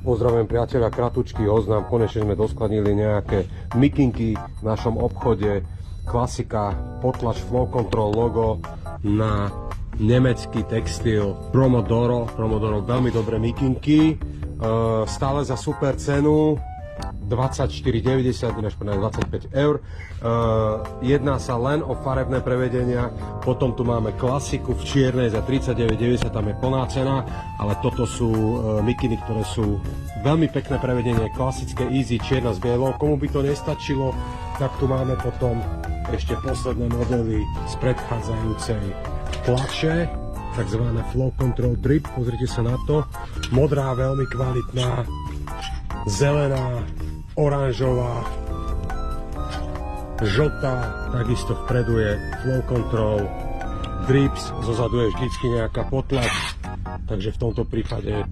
Pozdravujem priateľa, kratučký oznám, konečne sme doskladnili nejaké mikinky v našom obchode. Klasika, potlač Flow Control logo na nemecký textil Promodoro, veľmi dobré mikinky, stále za super cenu, 24,90 až 25 eur. Jedná sa len o farebné prevedenia, potom tu máme klasiku v čiernej za 39,90, tam je plná cena, ale toto sú mikiny, ktoré sú veľmi pekné prevedenie, klasické easy, čierna s bielou. Komu by to nestačilo, tak tu máme potom ešte posledné modely z predchádzajúcej tlače, takzvané Flow Control Drip, pozrite sa na to, modrá veľmi kvalitná, zelená, oranžová, žltá, takisto vpredu je Flow Control Drips, zozadu je vždycky nejaká potlač, takže v tomto prípade